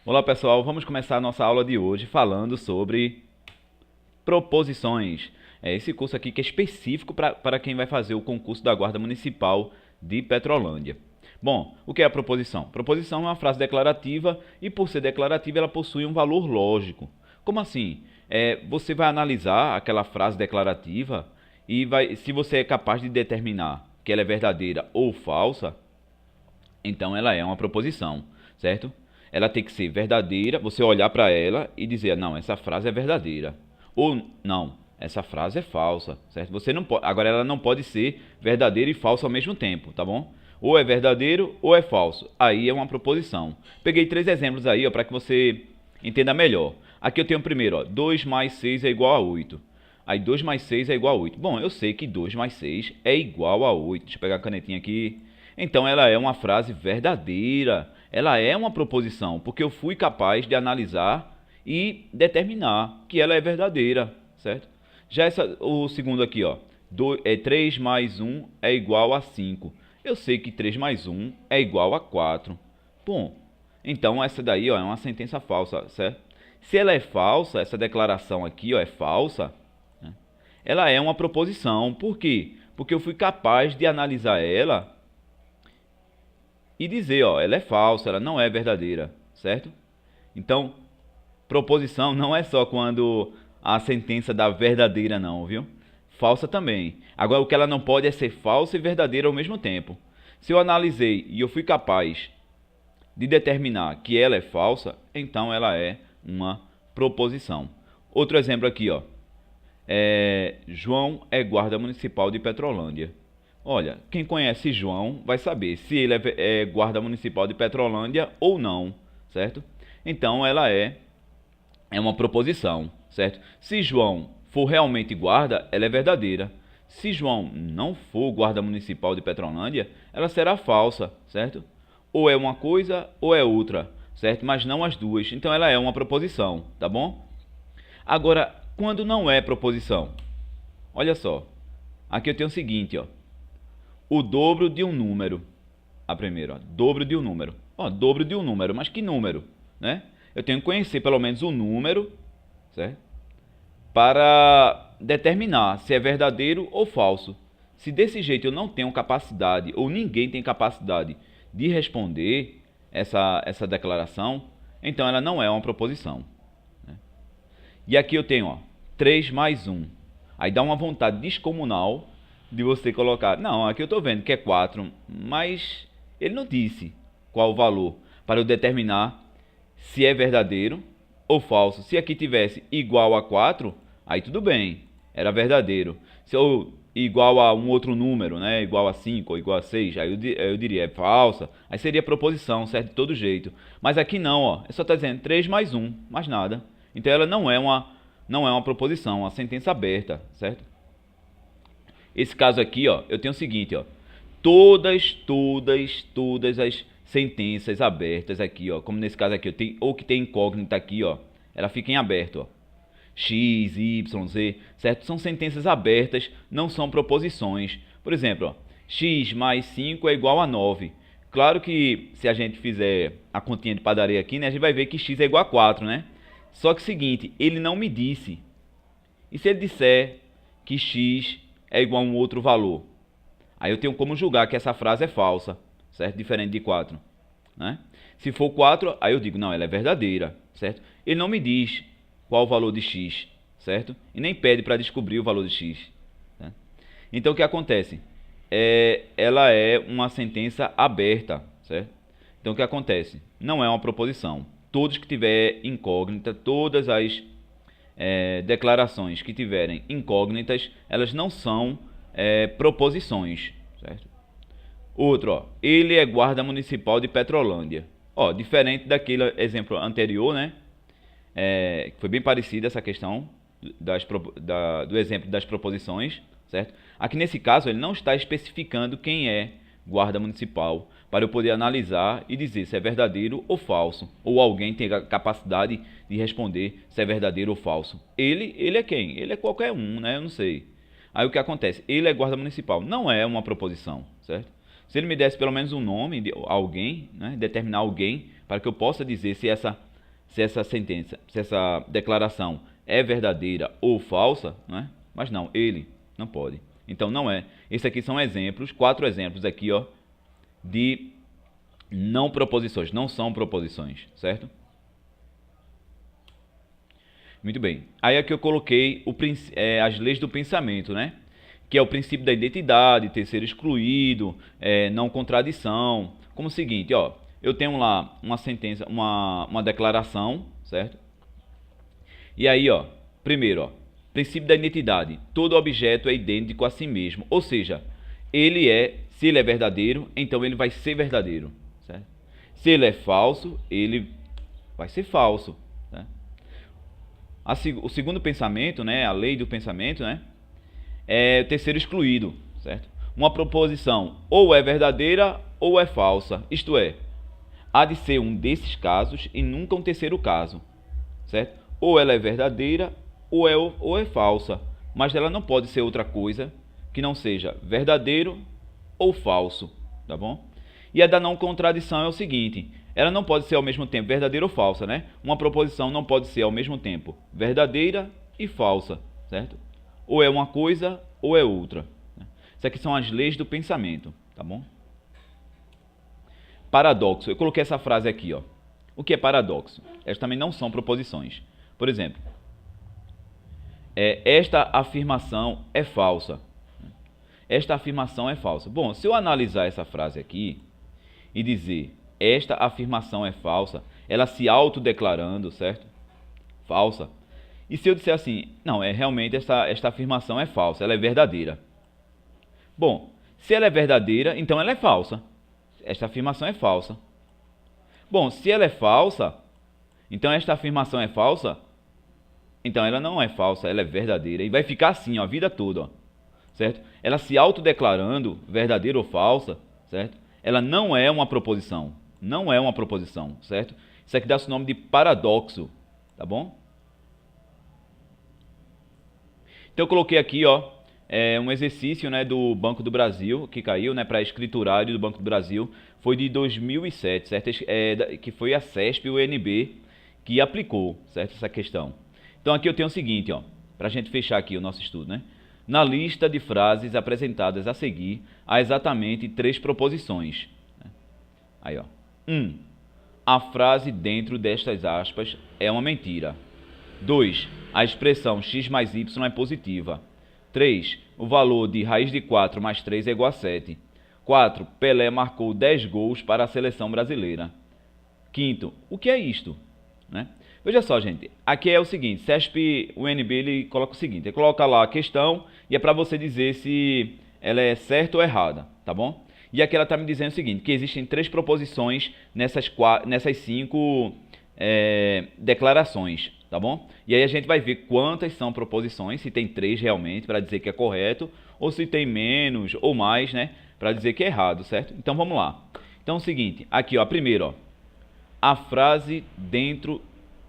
Olá pessoal, vamos começar a nossa aula de hoje falando sobre proposições. Esse curso aqui que é específico para quem vai fazer o concurso da Guarda Municipal de Petrolândia. Bom, o que é a proposição? Proposição é uma frase declarativa e, por ser declarativa, ela possui um valor lógico. Como assim? Você vai analisar aquela frase declarativa e se você é capaz de determinar que ela é verdadeira ou falsa, então ela é uma proposição, certo? Ela tem que ser verdadeira, você olhar para ela e dizer, não, essa frase é verdadeira. Ou não, essa frase é falsa, certo? Você não pode, agora ela não pode ser verdadeira e falsa ao mesmo tempo, tá bom? Ou é verdadeiro ou é falso. Aí é uma proposição. Peguei 3 exemplos aí, para que você entenda melhor. Aqui eu tenho primeiro, ó, 2 mais 6 é igual a 8. Aí 2 mais 6 é igual a 8. Bom, eu sei que 2 mais 6 é igual a 8. Deixa eu pegar a canetinha aqui. Então ela é uma frase verdadeira. Ela é uma proposição, porque eu fui capaz de analisar e determinar que ela é verdadeira, certo? Já o segundo aqui, ó, 3 mais 1 é igual a 5. Eu sei que 3 mais 1 é igual a 4. Bom, então essa daí, ó, é uma sentença falsa, certo? Se ela é falsa, essa declaração aqui, ó, é falsa, né? Ela é uma proposição. Por quê? Porque eu fui capaz de analisar ela e dizer, ó, ela é falsa, ela não é verdadeira, certo? Então, proposição não é só quando a sentença dá verdadeira não, viu? Falsa também. Agora, o que ela não pode é ser falsa e verdadeira ao mesmo tempo. Se eu analisei e eu fui capaz de determinar que ela é falsa, então ela é uma proposição. Outro exemplo aqui, ó. João é guarda municipal de Petrolândia. Olha, quem conhece João vai saber se ele é guarda municipal de Petrolândia ou não, certo? Então ela é uma proposição, certo? Se João for realmente guarda, ela é verdadeira. Se João não for guarda municipal de Petrolândia, ela será falsa, certo? Ou é uma coisa ou é outra, certo? Mas não as duas. Então ela é uma proposição, tá bom? Agora, quando não é proposição? Olha só. Aqui eu tenho o seguinte, ó. O dobro de um número. A primeira, ó, dobro de um número. Ó, dobro de um número, mas que número, né? Eu tenho que conhecer pelo menos o número, certo? Para determinar se é verdadeiro ou falso. Se desse jeito eu não tenho capacidade, ou ninguém tem capacidade de responder essa declaração, então ela não é uma proposição, né? E aqui eu tenho, ó, 3 mais 1. Aí dá uma vontade descomunal de você colocar, não, aqui eu estou vendo que é 4, mas ele não disse qual o valor para eu determinar se é verdadeiro ou falso. Se aqui tivesse igual a 4, aí tudo bem, era verdadeiro. Se eu igual a um outro número, né, igual a 5 ou igual a 6, aí eu diria é falsa, aí seria proposição, certo? De todo jeito. Mas aqui não, ó, é só está dizendo 3 mais 1, mais nada. Então ela não é uma proposição, é uma sentença aberta, certo? Esse caso aqui, ó, eu tenho o seguinte, ó, todas as sentenças abertas aqui, ó, como nesse caso aqui, ou que tem incógnita aqui, ó, ela fica em aberto, ó. X, Y, Z, certo? São sentenças abertas, não são proposições. Por exemplo, ó, X mais 5 é igual a 9. Claro que se a gente fizer a continha de padaria aqui, né, a gente vai ver que X é igual a 4, né? Só que é o seguinte, ele não me disse. E se ele disser que X é igual a um outro valor? Aí eu tenho como julgar que essa frase é falsa, certo? Diferente de 4, né? Se for 4, aí eu digo, não, ela é verdadeira, certo? Ele não me diz qual o valor de X, certo? E nem pede para descobrir o valor de X, né? Então o que acontece? Ela é uma sentença aberta, certo? Então o que acontece? Não é uma proposição. Todos que tiver incógnita, todas as declarações que tiverem incógnitas, elas não são proposições, certo? Outro, ó, ele é guarda municipal de Petrolândia. Ó, diferente daquele exemplo anterior, né? Que foi bem parecida essa questão do exemplo das proposições, certo? Aqui nesse caso ele não está especificando quem é guarda municipal, para eu poder analisar e dizer se é verdadeiro ou falso, ou alguém tem a capacidade de responder se é verdadeiro ou falso. Ele é quem? Ele é qualquer um, né? Eu não sei. Aí o que acontece? Ele é guarda municipal. Não é uma proposição, certo? Se ele me desse pelo menos um nome de alguém, né? Determinar alguém, para que eu possa dizer se essa se essa sentença, se essa declaração é verdadeira ou falsa, não é? Mas não, ele não pode. Então não é. Esses aqui são exemplos, 4 exemplos aqui, ó, de não proposições, não são proposições, certo? Muito bem. Aí aqui eu coloquei as leis do pensamento, né? Que é o princípio da identidade, terceiro excluído, não contradição. Como o seguinte, ó, eu tenho lá uma sentença, uma declaração, certo? E aí, ó, primeiro, ó, princípio da identidade. Todo objeto é idêntico a si mesmo. Ou seja, se ele é verdadeiro, então ele vai ser verdadeiro, certo? Se ele é falso, ele vai ser falso, né? O segundo pensamento, né, a lei do pensamento, né, é o terceiro excluído, certo? Uma proposição ou é verdadeira ou é falsa, isto é, há de ser um desses casos e nunca um terceiro caso, certo? Ou ela é verdadeira ou é falsa, mas ela não pode ser outra coisa que não seja verdadeiro ou falso, tá bom? E a da não contradição é o seguinte, ela não pode ser ao mesmo tempo verdadeira ou falsa, né? Uma proposição não pode ser ao mesmo tempo verdadeira e falsa, certo? Ou é uma coisa ou é outra. Isso aqui são as leis do pensamento, tá bom? Paradoxo. Eu coloquei essa frase aqui, ó. O que é paradoxo? Elas também não são proposições. Por exemplo, esta afirmação é falsa. Esta afirmação é falsa. Bom, se eu analisar essa frase aqui e dizer esta afirmação é falsa, ela se autodeclarando, certo? Falsa. E se eu disser assim, não, realmente esta afirmação é falsa, ela é verdadeira. Bom, se ela é verdadeira, então ela é falsa. Esta afirmação é falsa. Bom, se ela é falsa, então esta afirmação é falsa, então ela não é falsa, ela é verdadeira. E vai ficar assim, ó, a vida toda, ó, certo? Ela se autodeclarando verdadeira ou falsa, certo? Ela não é uma proposição. Não é uma proposição, certo? Isso aqui dá-se o nome de paradoxo, tá bom? Então eu coloquei aqui, ó, um exercício, né, do Banco do Brasil, que caiu, né, para escriturário do Banco do Brasil, foi de 2007, certo? Que foi a CESP e o UNB que aplicou, certo, essa questão. Então aqui eu tenho o seguinte, ó, para a gente fechar aqui o nosso estudo, né? Na lista de frases apresentadas a seguir, há exatamente 3 proposições. Aí, ó. 1. A frase dentro destas aspas é uma mentira. 2. A expressão x mais y é positiva. 3. O valor de raiz de 4 mais 3 é igual a 7. 4. Pelé marcou 10 gols para a seleção brasileira. 5º. O que é isto? Né? Veja só, gente. Aqui é o seguinte. CESP, o UNB, ele coloca o seguinte. Ele coloca lá a questão e é para você dizer se ela é certa ou errada, tá bom? E aqui ela está me dizendo o seguinte, que existem 3 proposições nessas 5 declarações, tá bom? E aí a gente vai ver quantas são proposições, se tem 3 realmente para dizer que é correto, ou se tem menos ou mais, né, para dizer que é errado, certo? Então vamos lá. Então é o seguinte, aqui ó, a primeira, ó, a frase dentro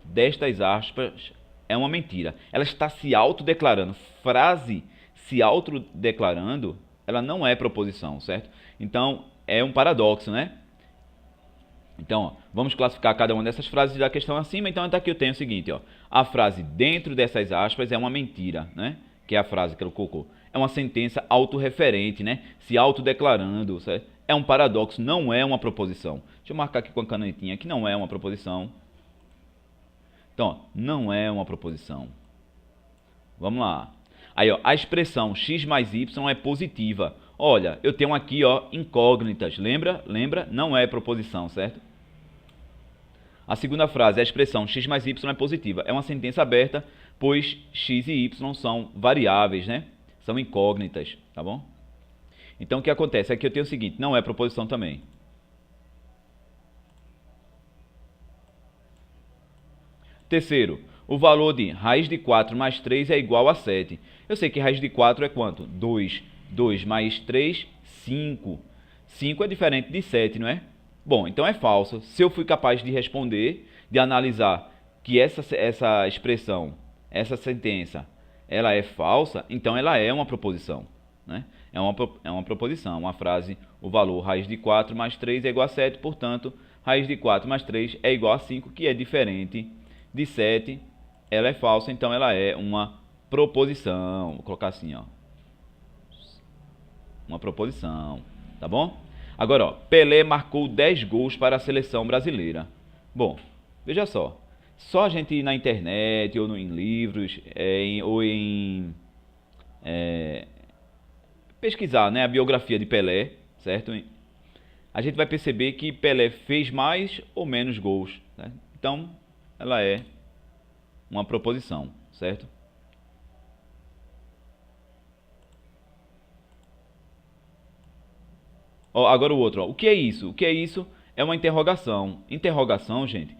destas aspas é uma mentira. Ela está se autodeclarando. Frase se autodeclarando, ela não é proposição, certo? Então é um paradoxo, né? Então, ó, vamos classificar cada uma dessas frases da questão acima. Então, aqui eu tenho o seguinte, ó, a frase dentro dessas aspas é uma mentira, né? Que é a frase que ela colocou. É uma sentença autorreferente, né? Se autodeclarando, certo? É um paradoxo, não é uma proposição. Deixa eu marcar aqui com a canetinha que não é uma proposição. Então, ó, não é uma proposição. Vamos lá. Aí, ó, a expressão x mais y é positiva. Olha, eu tenho aqui, ó, incógnitas. Lembra? Lembra? Não é proposição, certo? A segunda frase, a expressão x mais y é positiva. É uma sentença aberta, pois x e y são variáveis, né? São incógnitas, tá bom? Então, o que acontece? Aqui eu tenho o seguinte, não é proposição também. Terceiro, o valor de raiz de 4 mais 3 é igual a 7. Eu sei que raiz de 4 é quanto? 2. 2 mais 3, 5. 5 é diferente de 7, não é? Bom, então é falso. Se eu fui capaz de responder, de analisar que essa expressão, essa sentença, ela é falsa, então ela é uma proposição, né? É uma proposição, uma frase, o valor raiz de 4 mais 3 é igual a 7, portanto, Raiz de 4 mais 3 é igual a 5, que é diferente de 7. Ela é falsa, então ela é uma proposição. Vou colocar assim, ó. Uma proposição, tá bom? Agora, ó, Pelé marcou 10 gols para a seleção brasileira. Bom, veja só. Só a gente ir na internet, ou em livros, ou em pesquisar, né, a biografia de Pelé, certo? A gente vai perceber que Pelé fez mais ou menos gols, né? Então, ela é uma proposição, certo? Ó, agora o outro, ó. O que é isso? O que é isso? É uma interrogação. Interrogação, gente,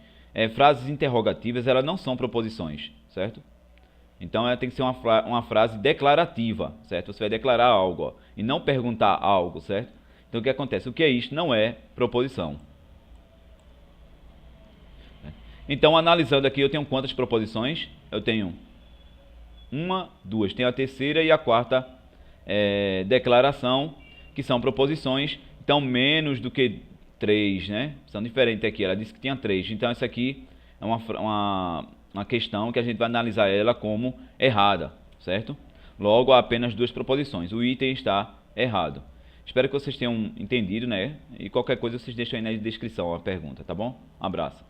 frases interrogativas, elas não são proposições, certo? Então ela tem que ser uma frase declarativa, certo? Você vai declarar algo, ó, e não perguntar algo, certo? Então o que acontece? O que é isto não é proposição. Então, analisando aqui, eu tenho quantas proposições? Eu tenho uma, duas. Tenho a terceira e a quarta declaração, que são proposições. Então, menos do que 3, né? São diferentes aqui. Ela disse que tinha 3. Então, essa aqui é uma questão que a gente vai analisar ela como errada, certo? Logo, há apenas 2 proposições. O item está errado. Espero que vocês tenham entendido, né? E qualquer coisa vocês deixam aí na descrição a pergunta, tá bom? Um abraço.